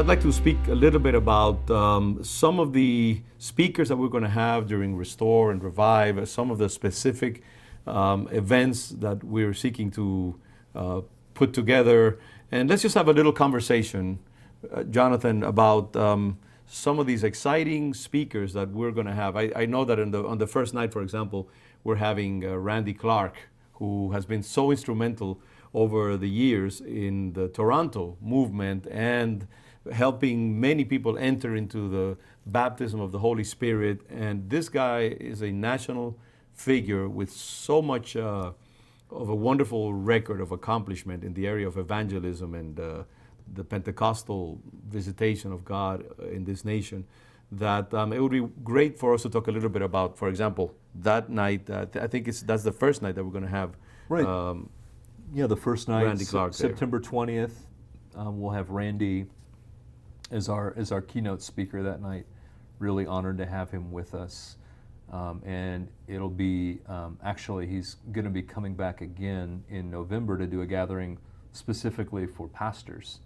I'd like to speak a little bit about some of the speakers that we're going to have during Restore and Revive, some of the specific events that we're seeking to put together. And let's just have a little conversation, Jonathan, about some of these exciting speakers that we're going to have. I know that on the first night, for example, we're having Randy Clark, who has been so instrumental over the years in the Toronto movement and helping many people enter into the baptism of the Holy Spirit. And this guy is a national figure with so much of a wonderful record of accomplishment in the area of evangelism and the Pentecostal visitation of God in this nation, that it would be great for us to talk a little bit about, for example, that night. I think that's the first night that we're going to have. Right. The first night, Randy Clark there. September 20th, we'll have Randy as our keynote speaker that night. Really honored to have him with us. And it'll be, actually, he's going to be coming back again in November to do a gathering specifically for pastors.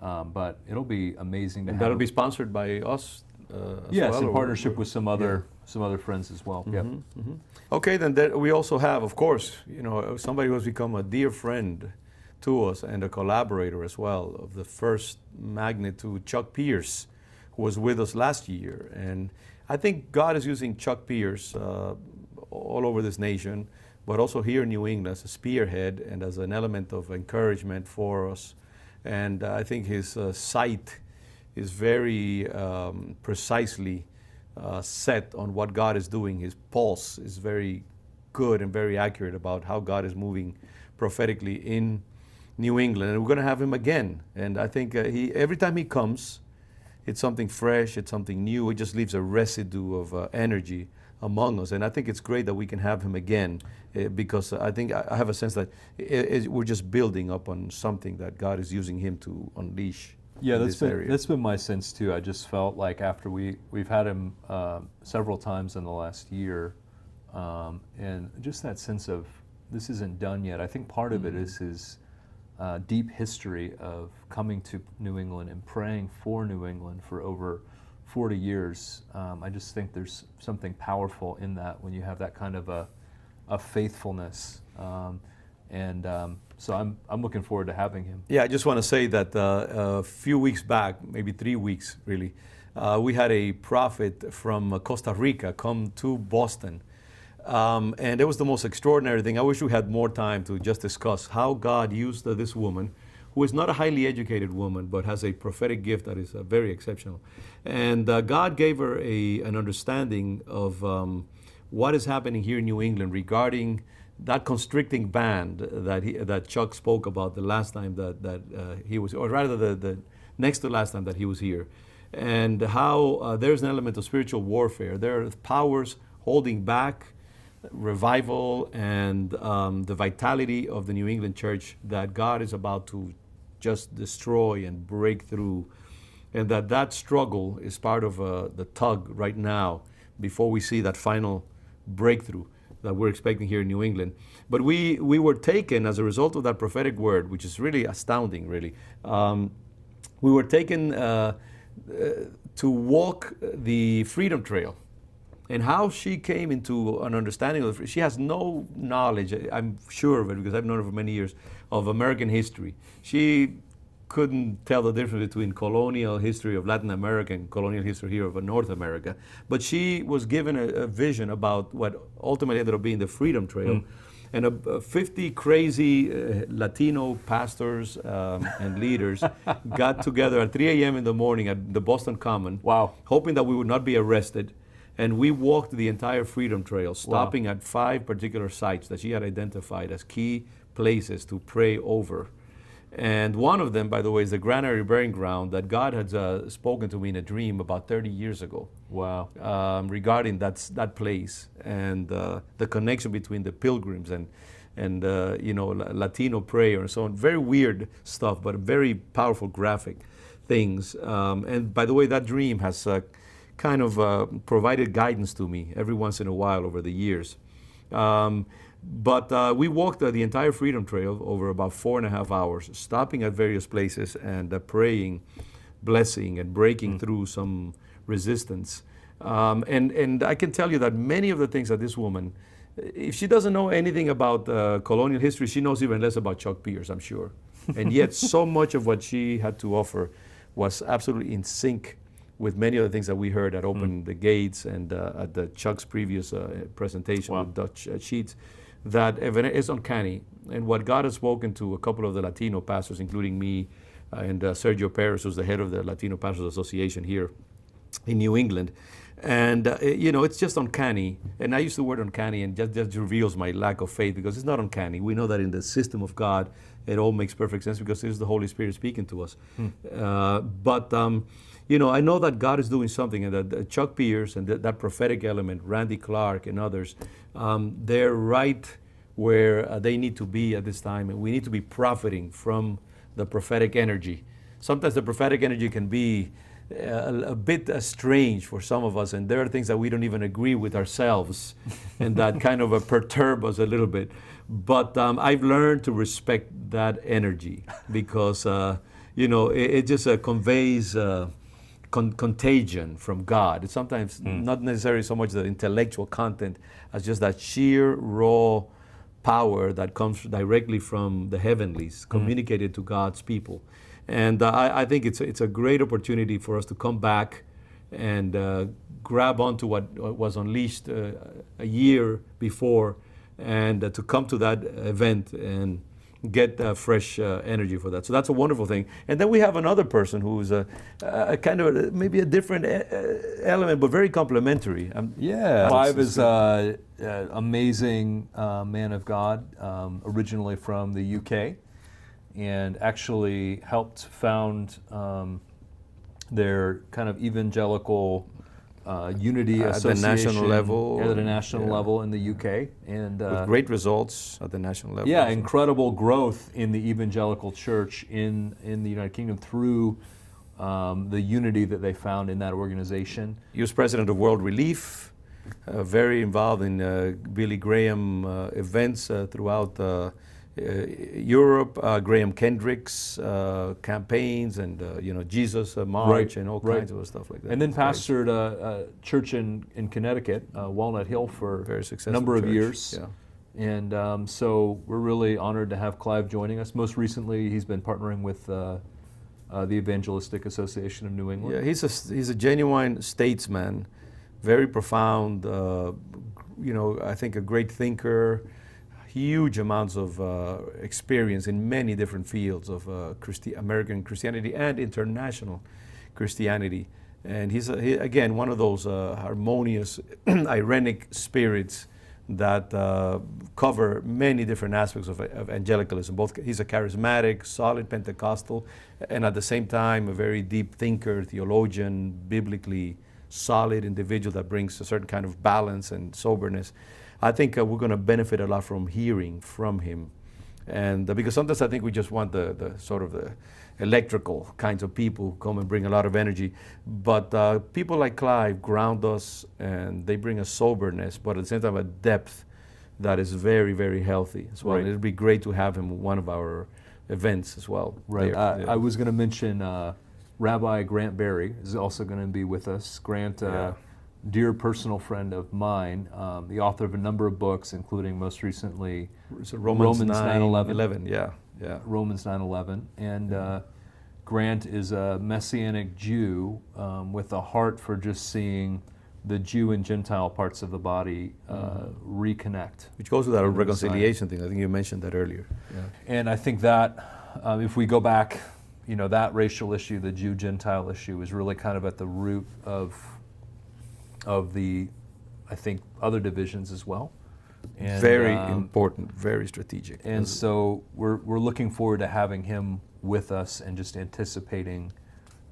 But it'll be amazing to have. That'll be sponsored by us yes, well, in partnership with some other friends as well. Mm-hmm, Yep. mm-hmm. Okay, then we also have, of course, somebody who has become a dear friend to us and a collaborator as well of the first magnitude, Chuck Pierce, who was with us last year. And I think God is using Chuck Pierce all over this nation, but also here in New England as a spearhead and as an element of encouragement for us. And I think his sight is very precisely set on what God is doing. His pulse is very good and very accurate about how God is moving prophetically in New England. And we're going to have him again. And I think every time he comes, it's something fresh, it's something new. It just leaves a residue of energy among us. And I think it's great that we can have him again because I think I have a sense that we're just building up on something that God is using him to unleash. Yeah, that's been my sense too. I just felt like after we've had him several times in the last year, and just that sense of this isn't done yet. I think part of it is his deep history of coming to New England and praying for New England for over 40 years. I just think there's something powerful in that when you have that kind of a faithfulness. So I'm looking forward to having him. Yeah, I just want to say that a few weeks back, maybe 3 weeks really, we had a prophet from Costa Rica come to Boston. And it was the most extraordinary thing. I wish we had more time to just discuss how God used this woman, who is not a highly educated woman, but has a prophetic gift that is very exceptional. And God gave her an understanding of what is happening here in New England regarding that constricting band that Chuck spoke about the last time that he was, or rather the next to last time that he was here, and how there's an element of spiritual warfare. There are powers holding back revival and the vitality of the New England church that God is about to just destroy and break through, and that struggle is part of the tug right now before we see that final breakthrough that we're expecting here in New England. But we were taken as a result of that prophetic word, which is really astounding, really. We were taken to walk the Freedom Trail. And how she came into an understanding of it, she has no knowledge, I'm sure of it because I've known her for many years, of American history. She couldn't tell the difference between colonial history of Latin America and colonial history here of North America. But she was given a vision about what ultimately ended up being the Freedom Trail. And 50 crazy Latino pastors and leaders got together at 3 a.m. in the morning at the Boston Common, hoping that we would not be arrested. And we walked the entire Freedom Trail, stopping at 5 particular sites that she had identified as key places to pray over. And one of them, by the way, is the Granary Burying Ground that God had spoken to me in a dream about 30 years ago. Wow. Regarding that place and the connection between the pilgrims and Latino prayer and so on. Very weird stuff, but very powerful graphic things. And by the way, that dream has kind of provided guidance to me every once in a while over the years. But we walked the entire Freedom Trail over about 4.5 hours, stopping at various places and praying blessing and breaking through some resistance. And I can tell you that many of the things that this woman, if she doesn't know anything about colonial history, she knows even less about Chuck Pierce, I'm sure. And yet so much of what she had to offer was absolutely in sync with many of the things that we heard at Open the Gates and at the Chuck's previous presentation with Dutch Sheets, that is uncanny. And what God has spoken to a couple of the Latino pastors, including me and Sergio Perez, who's the head of the Latino Pastors Association here in New England. And, it's just uncanny. And I use the word uncanny, and just reveals my lack of faith, because it's not uncanny. We know that in the system of God, it all makes perfect sense because it is the Holy Spirit speaking to us. But I know that God is doing something, and that Chuck Pierce and that prophetic element, Randy Clark and others, they're right where they need to be at this time. And we need to be profiting from the prophetic energy. Sometimes the prophetic energy can be a bit strange for some of us, and there are things that we don't even agree with ourselves, and that kind of perturb us a little bit. But I've learned to respect that energy because, it just conveys contagion from God. It's sometimes not necessarily so much the intellectual content as just that sheer raw power that comes directly from the heavenlies, communicated to God's people. And I think it's a great opportunity for us to come back and grab onto what was unleashed a year before, and to come to that event and get fresh energy for that. So that's a wonderful thing. And then we have another person who's a kind of maybe a different element, but very complementary. Clive is an amazing man of God, originally from the UK, and actually helped found their kind of evangelical unity association at the national level. At the national level in the UK, and with great results at the national level. Yeah, incredible growth in the evangelical church in the United Kingdom through the unity that they found in that organization. He was president of World Relief, very involved in Billy Graham events throughout Europe, Graham Kendrick's campaigns, and Jesus March, and all kinds of stuff like that. And then pastored a church in Connecticut, Walnut Hill, for very a number of years. Yeah. And so we're really honored to have Clive joining us. Most recently, he's been partnering with the Evangelistic Association of New England. Yeah, he's a genuine statesman, very profound. I think a great thinker. Huge amounts of experience in many different fields of American Christianity and international Christianity. And he's again one of those harmonious, irenic spirits that cover many different aspects of evangelicalism. He's a charismatic, solid Pentecostal, and at the same time a very deep thinker, theologian, biblically solid individual that brings a certain kind of balance and soberness. I think we're going to benefit a lot from hearing from him, and because sometimes I think we just want the sort of the electrical kinds of people who come and bring a lot of energy, but people like Clive ground us, and they bring a soberness, but at the same time a depth that is very, very healthy as well. Right. It'd be great to have him at one of our events as well. Right. I was going to mention Rabbi Grant Berry is also going to be with us. Grant. Dear personal friend of mine, the author of a number of books, including most recently Romans 9:11. Yeah. Romans 9:11. And Grant is a Messianic Jew with a heart for just seeing the Jew and Gentile parts of the body reconnect. Which goes with that reconciliation thing. I think you mentioned that earlier. Yeah. And I think that if we go back, that racial issue, the Jew-Gentile issue, is really kind of at the root of the, I think, other divisions as well. And, very important, very strategic. And so we're looking forward to having him with us and just anticipating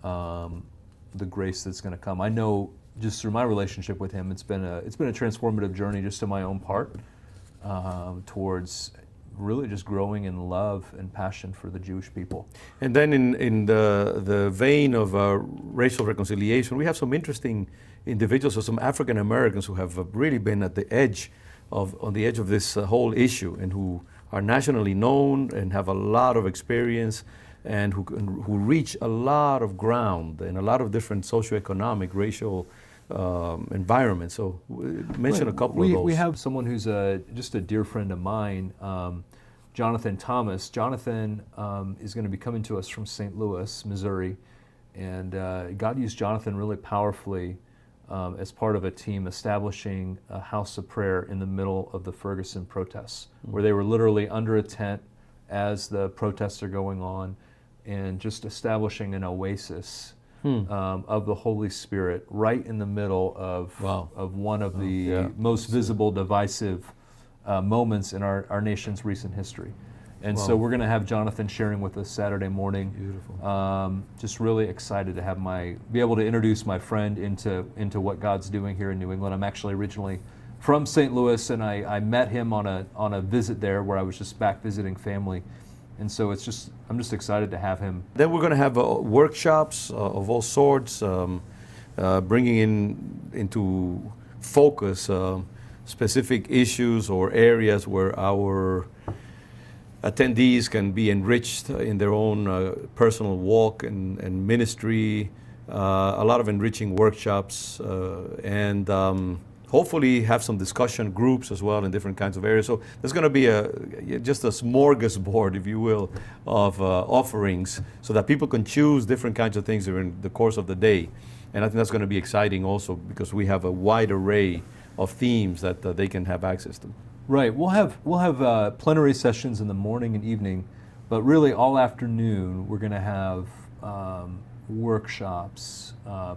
the grace that's going to come. I know just through my relationship with him, it's been a transformative journey just to my own part towards really just growing in love and passion for the Jewish people. And then in the vein of racial reconciliation, we have some interesting individuals, or some African Americans who have really been at the edge on the edge of this whole issue, and who are nationally known and have a lot of experience and who reach a lot of ground in a lot of different socioeconomic, racial environments. So mention a couple of those. We have someone who's just a dear friend of mine, Jonathan Thomas. Jonathan is going to be coming to us from St. Louis, Missouri, and God used Jonathan really powerfully as part of a team establishing a house of prayer in the middle of the Ferguson protests, where they were literally under a tent as the protests are going on, and just establishing an oasis of the Holy Spirit right in the middle of one of the most visible, divisive moments in our nation's recent history. And so we're going to have Jonathan sharing with us Saturday morning. Beautiful. Just really excited to have be able to introduce my friend into what God's doing here in New England. I'm actually originally from St. Louis, and I met him on a visit there where I was just back visiting family. And so I'm just excited to have him. Then we're going to have workshops of all sorts, bringing into focus specific issues or areas where our attendees can be enriched in their own personal walk and ministry. A lot of enriching workshops and hopefully have some discussion groups as well in different kinds of areas. So there's going to be just a smorgasbord, if you will, of offerings so that people can choose different kinds of things during the course of the day. And I think that's going to be exciting also because we have a wide array of themes that they can have access to. Right. We'll have plenary sessions in the morning and evening, but really all afternoon we're going to have workshops,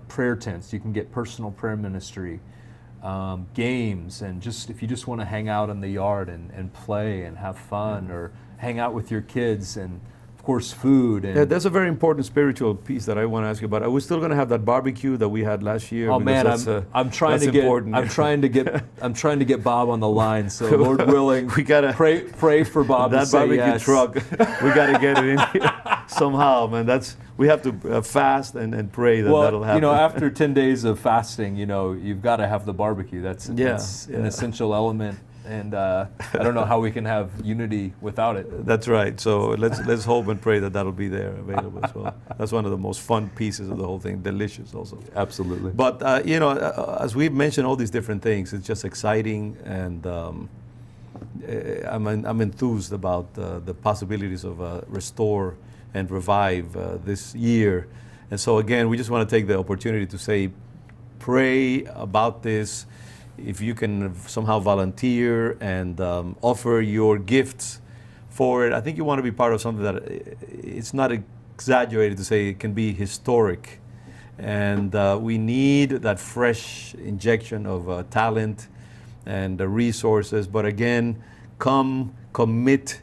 prayer tents. You can get personal prayer ministry. Games, and just if you just want to hang out in the yard and play and have fun, or hang out with your kids, and of course food. And yeah, that's a very important spiritual piece that I want to ask you about. Are we still going to have that barbecue that we had last year? Oh man, I'm trying to get Bob on the line. So Lord willing, we gotta pray for Bob. That to say barbecue yes. truck, we got to get it in here somehow, man. We have to fast and pray that'll happen. After 10 days of fasting, you've got to have the barbecue. That's an essential element, and I don't know how we can have unity without it. That's right. So let's hope and pray that'll be there available as well. That's one of the most fun pieces of the whole thing. Delicious also. Absolutely. But as we've mentioned all these different things, it's just exciting, and I'm enthused about the possibilities of Restore and Revive this year. And so again, we just want to take the opportunity to say, pray about this. If you can somehow volunteer and offer your gifts for it, I think you want to be part of something that it's not exaggerated to say it can be historic. And we need that fresh injection of talent and resources. But again, commit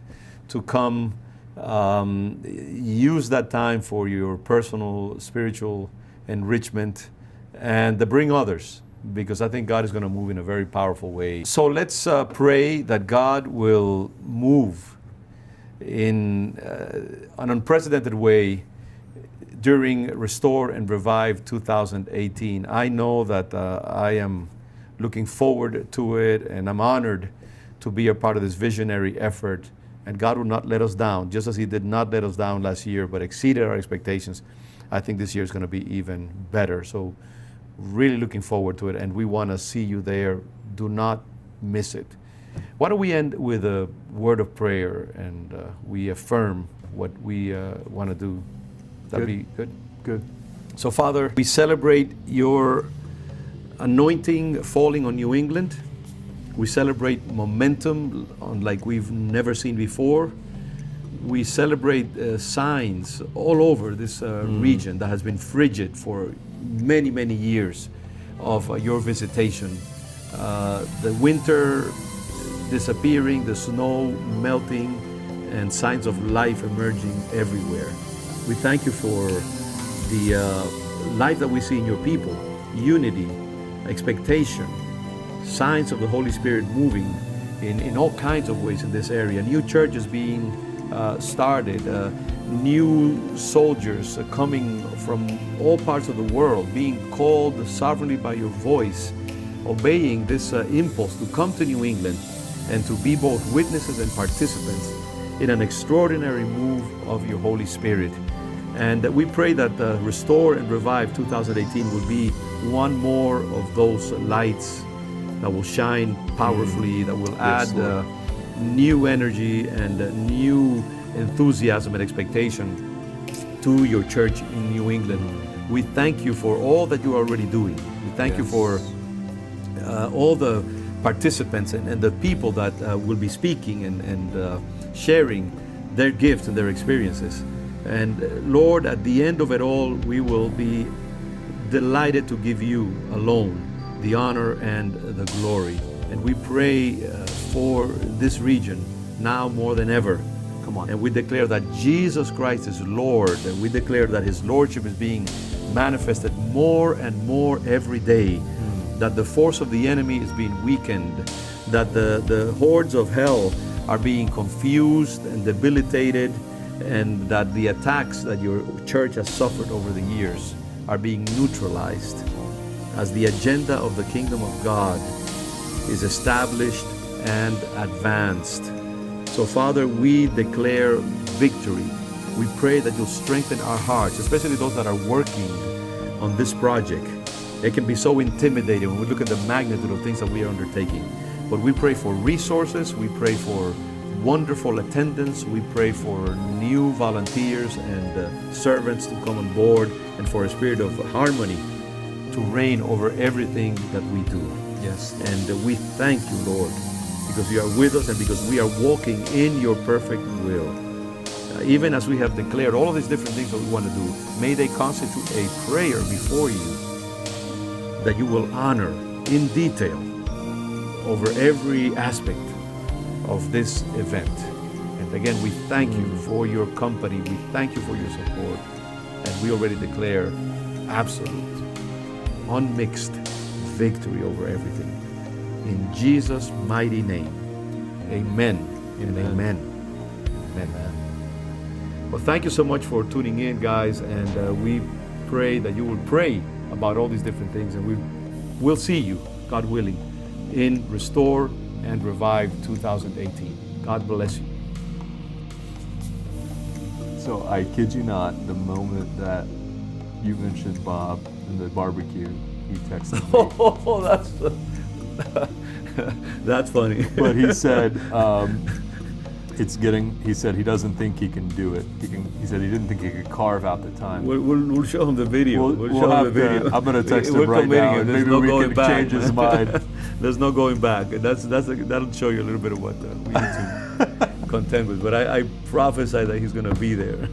to come. Use that time for your personal spiritual enrichment and bring others, because I think God is going to move in a very powerful way. So let's pray that God will move in an unprecedented way during Restore and Revive 2018. I know that I am looking forward to it, and I'm honored to be a part of this visionary effort. And God will not let us down, just as He did not let us down last year, but exceeded our expectations. I think this year is going to be even better. So really looking forward to it, and we want to see you there. Do not miss it. Why don't we end with a word of prayer, and we affirm what we want to do. That'd be good? Good. So Father, we celebrate your anointing falling on New England. We celebrate momentum like we've never seen before. We celebrate signs all over this region that has been frigid for many, many years of your visitation. The winter disappearing, the snow melting, and signs of life emerging everywhere. We thank you for the life that we see in your people, unity, expectation, signs of the Holy Spirit moving in all kinds of ways in this area. New churches being started, new soldiers coming from all parts of the world, being called sovereignly by your voice, obeying this impulse to come to New England and to be both witnesses and participants in an extraordinary move of your Holy Spirit. And we pray that Restore and Revive 2018 will be one more of those lights that will shine powerfully, that will Yes, add Lord. new energy and new enthusiasm and expectation to your church in New England. We thank you for all that you are already doing. We thank you Yes. for all the participants and the people that will be speaking and sharing their gifts and their experiences. And Lord, at the end of it all, we will be delighted to give you alone the honor and the glory. And we pray for this region now more than ever. Come on. And we declare that Jesus Christ is Lord, and we declare that His Lordship is being manifested more and more every day, that the force of the enemy is being weakened, that the hordes of hell are being confused and debilitated, and that the attacks that your church has suffered over the years are being neutralized as the agenda of the kingdom of God is established and advanced. So Father, we declare victory. We pray that you'll strengthen our hearts, especially those that are working on this project. It can be so intimidating when we look at the magnitude of things that we are undertaking. But we pray for resources, we pray for wonderful attendance, we pray for new volunteers and servants to come on board, and for a spirit of harmony to reign over everything that we do. Yes. And we thank you, Lord, because you are with us and because we are walking in your perfect will. Even as we have declared all of these different things that we want to do, may they constitute a prayer before you that you will honor in detail over every aspect of this event. And again, we thank you for your company. We thank you for your support. And we already declare absolute, unmixed victory over everything. In Jesus' mighty name, amen and amen. Amen. Well, thank you so much for tuning in, guys. And we pray that you will pray about all these different things. And we'll see you, God willing, in Restore and Revive 2018. God bless you. So I kid you not, the moment that you mentioned Bob and the barbecue, he texted me. Oh, that's funny. But he said, he said he doesn't think he can do it. He said he didn't think he could carve out the time. We'll show him the video. We'll show him have the video. I'm going to text We're him right committing now, it. and There's maybe no we going can back, change his man. mind. There's no going back. That'll show you a little bit of what we need to contend with. But I prophesy that he's going to be there.